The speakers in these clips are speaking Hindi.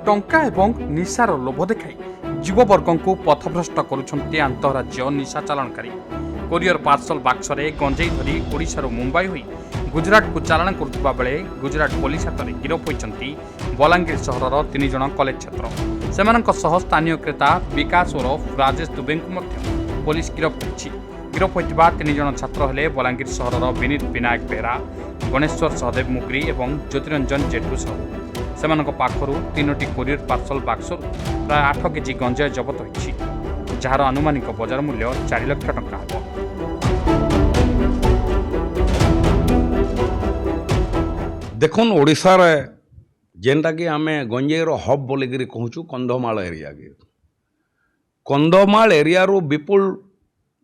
ଟଙ୍କା ଏବଂ ନିଶାର ଲୋଭ ଦେଖାଇ ଯୁବବର୍ଗଙ୍କୁ ପଥଭ୍ରଷ୍ଟ କରୁଛନ୍ତି ଆନ୍ତଃରାଜ୍ୟ ନିଶା ଚାଲାଣକାରୀ। କୋରିଅର ପାର୍ସଲ ବାକ୍ସରେ ଗଞ୍ଜେଇ ଧରି ଓଡ଼ିଶାରୁ ମୁମ୍ବାଇ ହୋଇ ଗୁଜରାଟକୁ ଚାଲାଣ କରୁଥିବା ବେଳେ ଗୁଜରାଟ ପୋଲିସ ହାତରେ ଗିରଫ ହୋଇଛନ୍ତି ବଲାଙ୍ଗୀର ସହରର 3 ଜଣ କଲେଜ ଛାତ୍ର। ସେମାନଙ୍କ ସହ ସ୍ଥାନୀୟ କ୍ରେତା ବିକାଶ ଓରଫ ରାଜେଶ ଦୁବେଙ୍କୁ ମଧ୍ୟ ପୋଲିସ ଗିରଫ କରିଛି। ଗିରଫ ହୋଇଥିବା 3 ଜଣ ଛାତ୍ର ହେଲେ ବଲାଙ୍ଗୀର ସହରର ବିନୀତ ବିନାୟକ ବେହେରା, ଗଣେଶ୍ୱର ସହଦେବ ମୁଗ୍ରି ଏବଂ ଜ୍ୟୋତିରଞ୍ଜନ ଜେଠୁ ସାହୁ। ସେମାନଙ୍କ ପାଖରୁ 3ଟି କୋରିଅର ପାର୍ସଲ ବାକ୍ସରୁ ପ୍ରାୟ 8 କେଜି ଗଞ୍ଜେଇ ଜବତ ହୋଇଛି, ଯାହାର ଆନୁମାନିକ ବଜାର ମୂଲ୍ୟ 4 ଲକ୍ଷ ଟଙ୍କା ହେବ। देखुन ओडिशार जेनटा कि आमे गंजेईर हब बोलिकी कहूँ कंधमाल एरिया के कंधमाल एरिया रू विपुल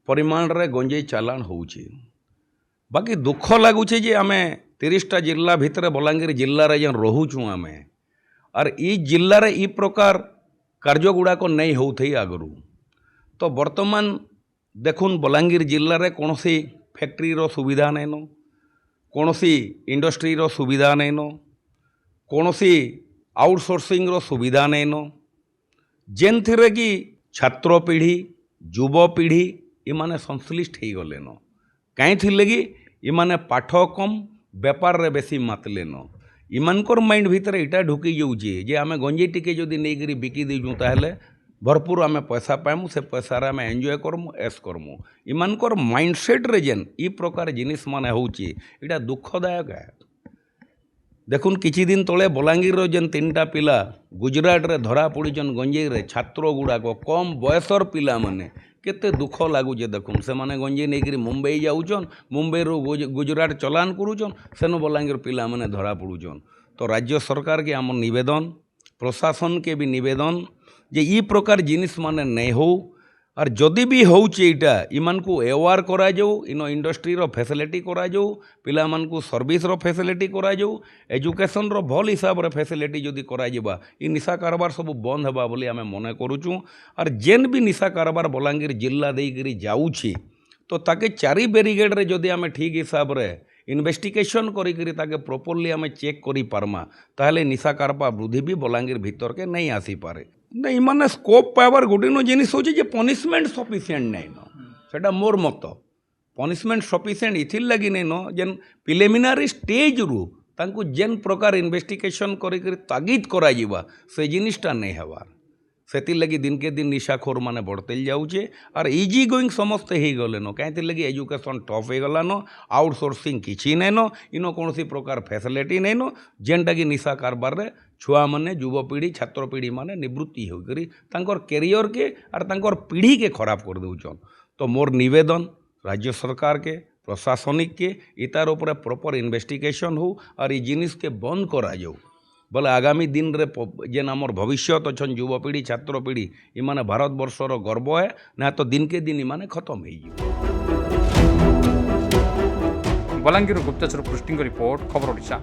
परिमाण रे गंजेई चालान होउची। बाकी दुख लगुचे जे आमे 30टा जिला भितर बलांगीर जिल्ला रे जेन रहुचु आमे और ई जिल्ला रे ई प्रकार कार्य गुड़ाक नहीं होथई आगरू। तो वर्तमान देखुन बलांगीर जिल्ला रे कोनोसी फैक्ट्री रो सुविधा नहीं न, कोनोसी इंडस्ट्री रो सुविधा नहीं न, कोनोसी आउटसोर्सिंग रो सुविधा नहीं न, जेन थिरे कि छात्र पीढ़ी युवपीढ़ी इमाने संश्लिष्ट हो गले न। कहीं थिले कि इमाने पाठ कम बेपार रे बेसी मातले न। इमानकर माइंड भितर इटा ढुकी जाऊे जे आमे गंजेई टिके जदि नहीं बिकी देजु ताहले भरपूर आमे पैसा पाइमु, से पैसा आमे एंजॉय करमु, ऐश करमु। इमानकर माइंडसेट रे जेन ई प्रकार जिनिस माने होउची इटा दुखदायक है। देखुन किछि दिन तले बलांगीर रो जेन 3टा पिला गुजरात रे धरा पड़ीचन गंजेई रे छात्र गुड़ाक कम बयसर पिला माने केते दुख लागुचे। देखुन से माने गंजेई नेकरी मुंबई जाउचन, मुंबई रो गुजरात चलान करूचन, सेनो बलांगीर पिला माने धरा पड़ूचन। तो राज्य सरकार के आम निवेदन, प्रशासन के भी निवेदन जे ई प्रकार जिनिस माने नहीं हो, और जदि भी होउचे इटा इमान को एवार करा जाऊ, इनो इंडस्ट्री रो फैसिलिटी करा जाऊ, पिला मान को सर्विस रो फैसिलिटी करा जाऊ, एजुकेशन रो भल हिसाब रे फैसिलिटी जदि करा जिबा ई निशा कारबार सब बंद हेबा बोली आमे मने करूचु। और जेन भी निशा कारबार बलांगीर जिल्ला देइकरी जाउछि तो ताके 4 बैरिगेड रे जदि आमे ठीक हिसाब रे इन्वेस्टिगेशन करिकरी ताके प्रॉपर्ली आमे चेक करि पारमा ताहले निशा कारबार वृद्धि भी बलांगीर भीतर के नहीं आसी पारे। नहीं माने स्कोप पाइबार गोटे नो जिनिस होची जे पनिशमेंट सफिशिएंट नहीं न, सेटा मोर मत। पनिशमेंट सफिशिएंट इथिर लगी नहीं न जेन प्रिलिमिनारी स्टेज रु तांको जेन प्रकार इन्वेस्टिगेशन करिकरी तागिद करा जिबा से जिनिसटा नहीं हेबार। सेतिर लगी दिन के दिन निशाखोर माने बढ़ते जाऊे और इजी गोइंग समस्ते हो गले न। कहीं लगी एजुकेशन टफ हो गला न, आउटसोर्सिंग किसी नहीं न, इनो कौन प्रकार फैसिलिटी नहीं न, जेनटा कि निशा कारबार रे छुआ माने युवपीढ़ी छात्र पीढ़ी माने निवृत्ति होकरी तांकर कैरियर के और तांकर पीढ़ी के खराब कर दउचन। तो मोर निवेदन राज्य सरकार के प्रशासनिक के इतार ऊपर प्रॉपर इन्वेस्टिगेशन हो और ये जिनिस के बंद करा जाऊ बोले आगामी दिन रे जेन आमर भविष्य अच्छन युवपीढ़ी छात्र पीढ़ी इमाने भारत वर्षर गर्व है ना, तो दिन के दिन इमाने खत्म हो। बलांगीर गुप्तेश्वर पृष्टि रिपोर्ट खबर ओडिशा।